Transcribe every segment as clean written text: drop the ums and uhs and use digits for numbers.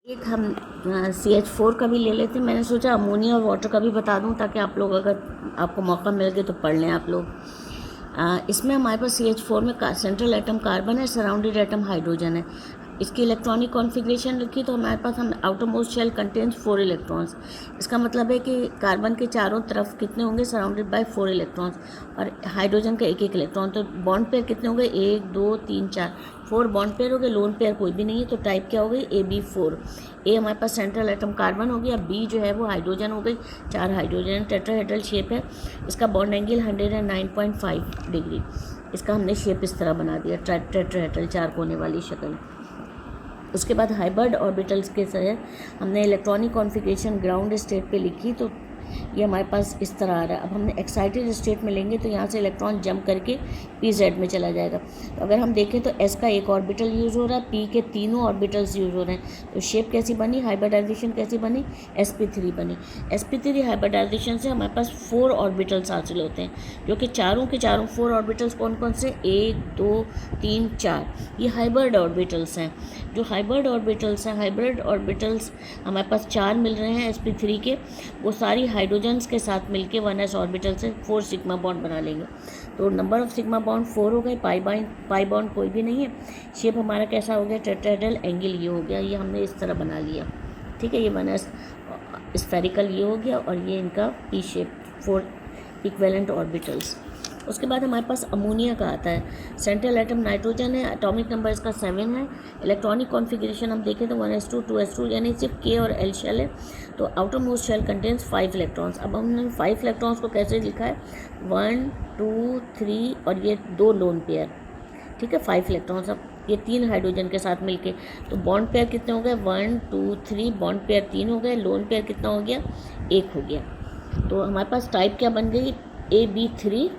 एक हम CH4 का भी ले लेते हैं। मैंने सोचा अमोनिया और वाटर का भी बता दूं ताकि आप लोग अगर आपको मौका मिल गया तो पढ़ लें आप लोग। इसमें हमारे पास CH4 में सेंट्रल एटम कार्बन है, सराउंडेड एटम हाइड्रोजन है। इसकी इलेक्ट्रॉनिक कॉन्फ़िगरेशन लिखी तो हमारे पास हम outer most shell contains 4 electrons. इसका मतलब है कि कार्बन के चारों तरफ कितने होंगे, सराउंडेड बाय 4 इलेक्ट्रॉन्स, और हाइड्रोजन का एक एक इलेक्ट्रॉन। तो बॉन्ड पेयर कितने हो गए, 1 2 3 4, 4 बॉन्ड पेयर हो गए। लोन पेयर कोई भी नहीं है तो टाइप क्या हो गई, AB4। ए हमारे पास सेंट्रल एटम कार्बन हो गया, बी जो है वो हाइड्रोजन हो गई, 4 हाइड्रोजन। टेट्राहेड्रल शेप है, इसका बॉन्ड एंगल 109.5 डिग्री। इसका हमने शेप इस तरह बना दिया, टेट्राहेड्रल 4 कोने वाली शक्ल। उसके बाद हाइब्रिड ऑर्बिटल्स के तहत हमने इलेक्ट्रॉनिक कॉन्फ़िगरेशन ग्राउंड स्टेट पे लिखी, तो ये हमारे पास इस तरह आ रहा है। अब हमने एक्साइटेड स्टेट में लेंगे तो यहाँ से इलेक्ट्रॉन जंप करके PZ में चला जाएगा। तो अगर हम देखें तो S का एक ऑर्बिटल यूज़ हो रहा है, P के तीनों ऑर्बिटल्स यूज़ हो रहे हैं। तो शेप कैसी बनी, हाइब्रिडाइजेशन कैसी बनी, sp3 बनी। sp3 हाइब्रिडाइजेशन से हमारे पास 4 ऑर्बिटल्स हासिल होते हैं, जो कि चारों के चारों 4 ऑर्बिटल्स कौन कौन से, 1 2 3 4, ये हाइब्रिड ऑर्बिटल्स हैं। जो हाइब्रिड ऑर्बिटल्स हैं, हाइब्रिड ऑर्बिटल्स हमारे पास 4 मिल रहे हैं sp3 के, वो सारी हाइड्रोजन्स के साथ मिलके 1s ऑर्बिटल से 4 सिग्मा बॉन्ड बना लेंगे। तो नंबर ऑफ सिग्मा बॉन्ड 4 हो गए, पाई बॉन्ड कोई भी नहीं है। शेप हमारा कैसा हो गया, टेट्राहेड्रल, एंगल ये हो गया, ये हमने इस तरह बना लिया। ठीक है, ये 1s स्फेरिकल ये हो गया, और ये इनका P शेप, 4 इक्वेलेंट ऑर्बिटल्स। उसके बाद हमारे पास अमोनिया का आता है। सेंट्रल एटम नाइट्रोजन है, एटॉमिक नंबर इसका 7 है। इलेक्ट्रॉनिक कॉन्फ़िगरेशन हम देखें तो 1s2 2s2, यानी सिर्फ K और L शेल है। तो outer most shell contains 5 electrons. अब हमने 5 इलेक्ट्रॉन्स को कैसे लिखा है, 1 2 3 और ये 2 लोन पेयर। ठीक है, 5 इलेक्ट्रॉन्स। अब ये 3 हाइड्रोजन के साथ मिलके, तो बॉन्ड पेयर कितने हो गए, 1 2 3, बॉन्ड पेयर 3 हो गए, लोन पेयर कितना हो गया, 1 हो गया। तो हमारे पास टाइप क्या बन गई, AB3,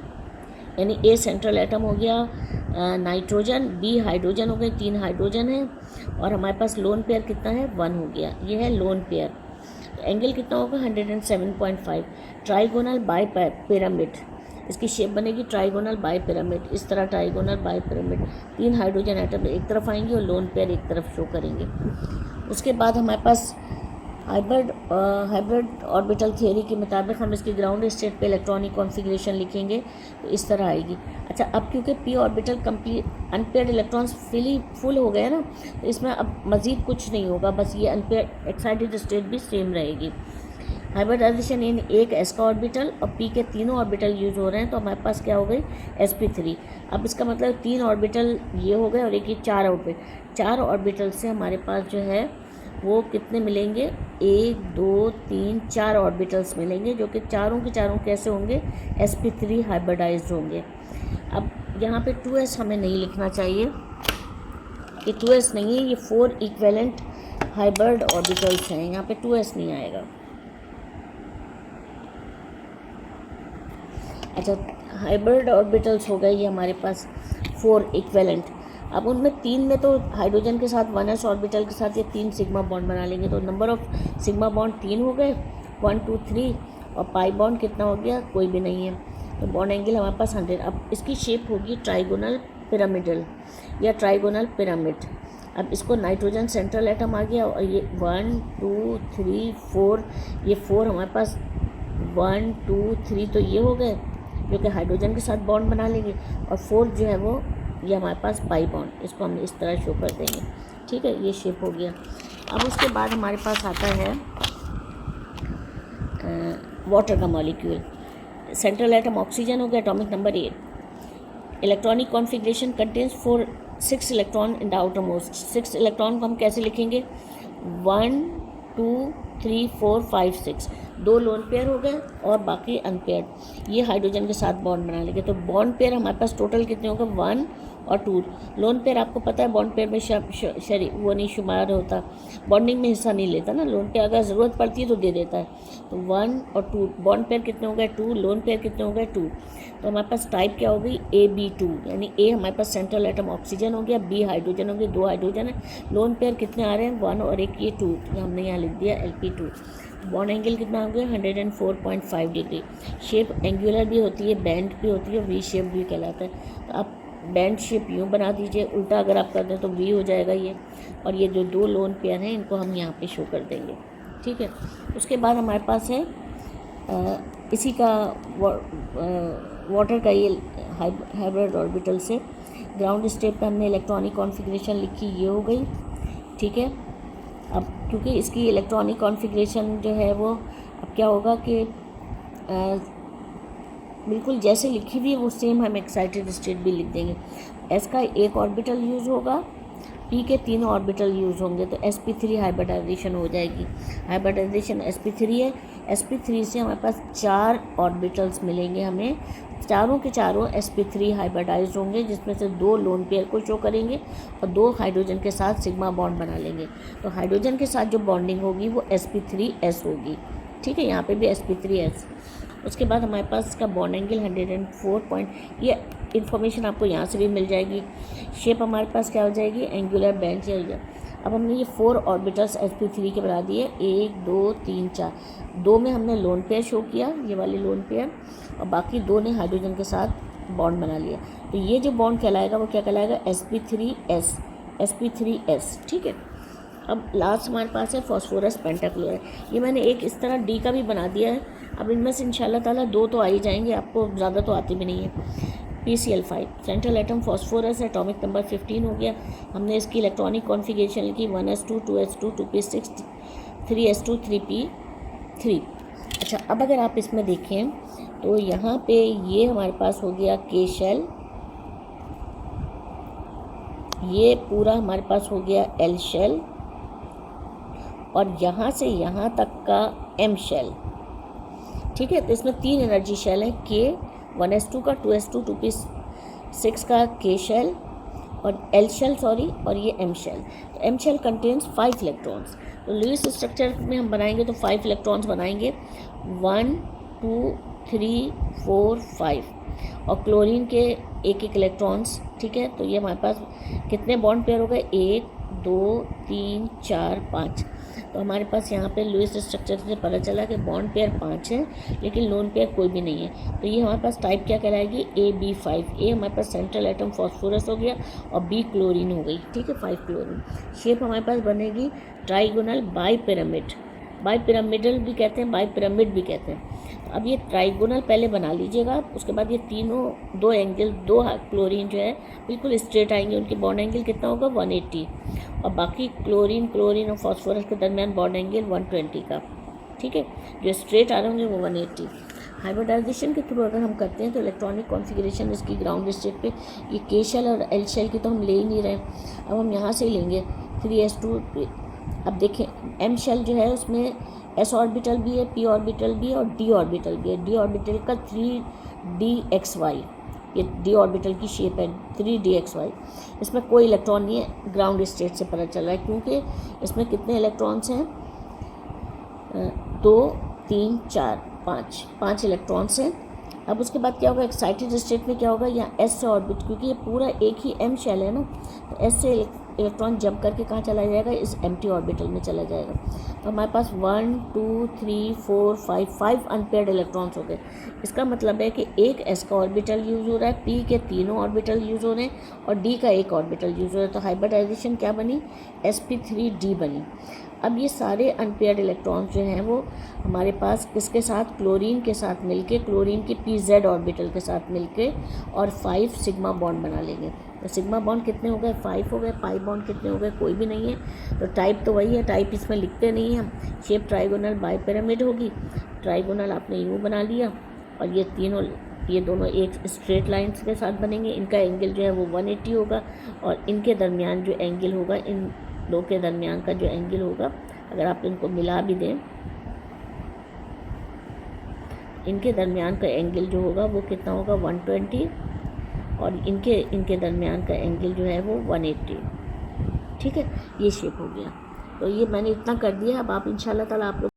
यानी A सेंट्रल एटम हो गया नाइट्रोजन, B हाइड्रोजन हो गए, 3 हाइड्रोजन है, और हमारे पास लोन पेयर कितना है, 1 हो गया, ये है लोन पेयर। तो एंगल कितना होगा, 107.5। ट्राइगोनल बाई पिरामिड, इसकी शेप बनेगी ट्राइगोनल बाई पिरामिड, इस तरह trigonal by pyramid. 3 hydrogen atom एक तरफ आएंगे और लोन पेयर एक तरफ शो करेंगे। उसके बाद हमारे पास हाइब्रिड ऑर्बिटल थियोरी के मुताबिक हम इसकी ग्राउंड स्टेट पे इलेक्ट्रॉनिक कॉन्फ़िगरेशन लिखेंगे तो इस तरह आएगी। अच्छा, अब क्योंकि P orbital complete unpaired electrons full हो गए ना, तो इसमें अब मज़ीद कुछ नहीं होगा, बस ये अनपेयर्ड एक्साइटेड स्टेट भी सेम रहेगी। हाइब्रिडाइजेशन इन एक S का ऑर्बिटल और P के तीनों ऑर्बिटल यूज़ हो रहे हैं, तो हमारे पास क्या हो गई, sp3। अब इसका मतलब 3 ऑर्बिटल ये हो गए और एक 4 ऑर्बिटल, 4 ऑर्बिटल से हमारे पास जो है वो कितने मिलेंगे, 1 2 3 4 ऑर्बिटल्स मिलेंगे, जो कि चारों के चारों कैसे होंगे, sp3 हाइब्रिडाइज्ड होंगे। अब यहाँ पे 2s हमें नहीं लिखना चाहिए, ये 2s नहीं है, ये 4 इक्वेलेंट हाइब्रिड ऑर्बिटल्स हैं, यहाँ पे 2s नहीं आएगा। अच्छा, हाइब्रिड ऑर्बिटल्स हो गए ये हमारे पास 4 इक्वेलेंट। अब उनमें 3 में तो हाइड्रोजन के साथ 1s ऑर्बिटल के साथ ये 3 सिग्मा बॉन्ड बना लेंगे, तो नंबर ऑफ सिग्मा बॉन्ड 3 हो गए, 1 2 3, और पाई बॉन्ड कितना हो गया, कोई भी नहीं है, तो बॉन्ड एंगल हमारे पास 100। अब इसकी शेप होगी ट्राइगोनल पिरामिडल या ट्राइगोनल पिरामिड। अब इसको नाइट्रोजन सेंट्रल एटम आ गया, और ये 1 2 3 4, ये 4 हमारे पास 1 2 3 तो ये हो गए, जो कि हाइड्रोजन के साथ बॉन्ड बना लेंगे, और 4 जो है वो ये हमारे पास पाई बॉन्ड, इसको हम इस तरह शो कर देंगे। ठीक है, ये शेप हो गया। अब उसके बाद हमारे पास आता है वाटर का मॉलिक्यूल। सेंट्रल एटम ऑक्सीजन हो गया, atomic number 8। Electronic configuration contains 6 electron in the outer most. 6 electron को हम कैसे लिखेंगे, 1 2 3 4 5 6, 2 लोन पेयर हो गए और बाकी अनपेयर्ड, ये हाइड्रोजन के साथ बॉन्ड बना लेंगे। तो बॉन्ड पेयर हमारे पास टोटल कितने होंगे, 1 और 2। लोन पेयर आपको पता है बॉन्ड पेयर में वो नहीं शुमार होता, बॉन्डिंग में हिस्सा नहीं लेता ना, लोन पेयर अगर ज़रूरत पड़ती है तो दे देता है। तो 1 और 2, बॉन्ड पेयर कितने हो गए, 2, लोन पेयर कितने हो गए, 2। तो हमारे पास टाइप क्या हो गई, AB2, यानी A हमारे पास सेंट्रल एटम ऑक्सीजन हो गया, B हाइड्रोजन हो गया, 2 हाइड्रोजन है, लोन पेयर कितने आ रहे हैं, 1 और एक ये 2, हमने यहाँ लिख दिया LP2। बॉन्ड एंगल कितना हो गया, 104.5 डिग्री। शेप एंगुलर भी होती है, बैंड भी होती है, वी शेप भी कहलाता है। तो अब बैंड शेप यूँ बना दीजिए, उल्टा अगर आप कर दें तो वी हो जाएगा ये। और ये जो 2 लोन पेयर हैं इनको हम यहाँ पे शो कर देंगे, ठीक है। उसके बाद हमारे पास है इसी का वाटर का ये हाइब्रिड ऑर्बिटल से ग्राउंड स्टेट पे हमने इलेक्ट्रॉनिक कॉन्फ़िगरेशन लिखी, ये हो गई, ठीक है। अब क्योंकि इसकी इलेक्ट्रॉनिक कॉन्फ़िगरेशन जो है वो अब क्या होगा कि बिल्कुल जैसे लिखी हुई है वो सेम हम एक्साइटेड स्टेट भी लिख देंगे। एस का एक ऑर्बिटल यूज़ होगा, पी के 3 ऑर्बिटल यूज़ होंगे, तो sp3 हाइब्रिडाइजेशन हो जाएगी। हाइब्रिडाइजेशन sp3 है, sp3 से हमारे पास 4 ऑर्बिटल्स मिलेंगे हमें, चारों के चारों sp3 हाइब्रिडाइज होंगे, जिसमें से 2 लोन पेयर को शो करेंगे और 2 हाइड्रोजन के साथ सिग्मा बॉन्ड बना लेंगे। तो हाइड्रोजन के साथ जो बॉन्डिंग होगी वो sp3s होगी, ठीक है। यहाँ पे भी sp3s। उसके बाद हमारे पास इसका बॉन्ड एंगल 104 पॉइंट, ये इन्फॉर्मेशन आपको यहाँ से भी मिल जाएगी। शेप हमारे पास क्या हो जाएगी, एंगुलर बैंड से हो जाएगा। अब हमने ये 4 ऑर्बिटल्स sp3 के बना दिए, 1 2 3 4। 2 में हमने लोन पेयर शो किया, ये वाले लोन पेयर, और बाकी 2 ने हाइड्रोजन के साथ बॉन्ड बना लिया। तो ये जो बॉन्ड कहलाएगा वो क्या कहलाएगा, sp3s, sp3s, ठीक है। अब लास्ट हमारे पास है फॉस्फोरस पेंटाक्लोराइड। ये मैंने एक इस तरह डी का भी बना दिया है। अब इनमें से इंशाल्लाह ताला 2 तो आ ही जाएंगे, आपको ज़्यादा तो आती भी नहीं है। PCl5 सेंट्रल एटम फॉस्फोरस है, एटॉमिक नंबर 15 हो गया। हमने इसकी इलेक्ट्रॉनिक कॉन्फ़िगरेशन लिखी 1s2 2s2 2p6 3s2 3p3। अच्छा, अब अगर आप इसमें देखें तो यहाँ पे ये हमारे पास हो गया K शेल, ये पूरा हमारे पास हो गया L शेल, और यहाँ से यहाँ तक का M शेल, ठीक है। तो इसमें 3 एनर्जी शेल हैं, K 1s2 का 2s2 2p6 का K शेल और L शेल और ये M शेल। तो M शेल कंटेन्स 5 इलेक्ट्रॉन्स। तो लुईस स्ट्रक्चर में हम बनाएंगे तो 5 इलेक्ट्रॉन्स बनाएंगे, 1 2 3 4 5, और क्लोरीन के एक इलेक्ट्रॉन्स, ठीक है। तो ये हमारे पास कितने बॉन्ड पेयर हो गए, 1 2 3 4 5। तो हमारे पास यहाँ पे लुईस स्ट्रक्चर से पता चला कि बॉन्ड पेयर 5 है लेकिन लोन पेयर कोई भी नहीं है। तो ये हमारे पास टाइप क्या कहलाएगी, AB5। ए हमारे पास सेंट्रल एटम फॉस्फोरस हो गया और बी क्लोरीन हो गई, ठीक है, 5 क्लोरीन। शेप हमारे पास बनेगी trigonal by pyramid, bi pyramidal भी कहते हैं, बाई पिरामिड भी कहते हैं। तो अब ये ट्राइगोनल पहले बना लीजिएगा, उसके बाद ये तीनों 2 एंगल 2 क्लोरीन जो है बिल्कुल स्ट्रेट आएंगे, उनकी बॉन्ड एंगल कितना होगा 180, और बाकी क्लोरीन और फास्फोरस के दरमियान बॉन्ड एंगल 120 का, ठीक है। जो स्ट्रेट आ रहे होंगे वो 180। हाइब्रिडाइजेशन के थ्रू अगर हम करते हैं तो इलेक्ट्रॉनिक कॉन्फ़िगरेशन इसकी ग्राउंड स्टेट पे ये K शेल और L शेल की तो हम ले ही नहीं रहे, अब हम यहाँ से ही लेंगे 3s2। अब देखें M शेल जो है उसमें S ऑर्बिटल भी है, P ऑर्बिटल भी है और D ऑर्बिटल भी है। D ऑर्बिटल का 3dxy, ये D ऑर्बिटल की शेप है 3dxy। इसमें कोई इलेक्ट्रॉन नहीं है, ग्राउंड स्टेट से पता चल रहा है, क्योंकि इसमें कितने इलेक्ट्रॉन्स हैं, 2 3 4 5 इलेक्ट्रॉन्स हैं। अब उसके बाद क्या होगा, एक्साइटेड स्टेट में क्या होगा, यहाँ S से ऑर्बिट, क्योंकि ये पूरा एक ही M शेल है ना, तो S से इलेक्ट्रॉन जंप करके कहाँ चला जाएगा, इस एम्प्टी ऑर्बिटल में चला जाएगा। तो हमारे पास 1 2 3 4 5 अनपेयर्ड इलेक्ट्रॉन्स हो गए। इसका मतलब है कि एक S का ऑर्बिटल यूज़ हो रहा है, P के तीनों ऑर्बिटल यूज़ हो रहे हैं और D का एक ऑर्बिटल यूज़ हो रहा है। तो हाइब्रिडाइजेशन क्या बनी, sp3d बनी। अब ये सारे अनपेयर्ड इलेक्ट्रॉन्स जो हैं वो हमारे पास किसके साथ, क्लोरीन के साथ मिलके, क्लोरीन के pz ऑर्बिटल के साथ मिलके और 5 सिग्मा बॉन्ड बना लेंगे। तो सिग्मा बॉन्ड कितने हो गए, 5 हो गए। पाई बॉन्ड कितने हो गए, कोई भी नहीं है। तो टाइप तो वही है, टाइप इसमें लिखते नहीं हैं हम। शेप ट्राइगोनल बाई पिरामिड होगी, ट्राइगोनल आपने यूँ बना लिया और ये दोनों एक स्ट्रेट लाइन्स के साथ बनेंगे। इनका एंगल जो है वो 180 होगा और इनके दरमियान जो एंगल होगा, इन दो के दरमियान का जो एंगल होगा, अगर आप इनको मिला भी दें, इनके दरमियान का एंगल जो होगा वो कितना होगा 120 और इनके दरमियान का एंगल जो है वो 180, ठीक है। ये शेप हो गया। तो ये मैंने इतना कर दिया। अब आप इंशाल्लाह ताला आप लोग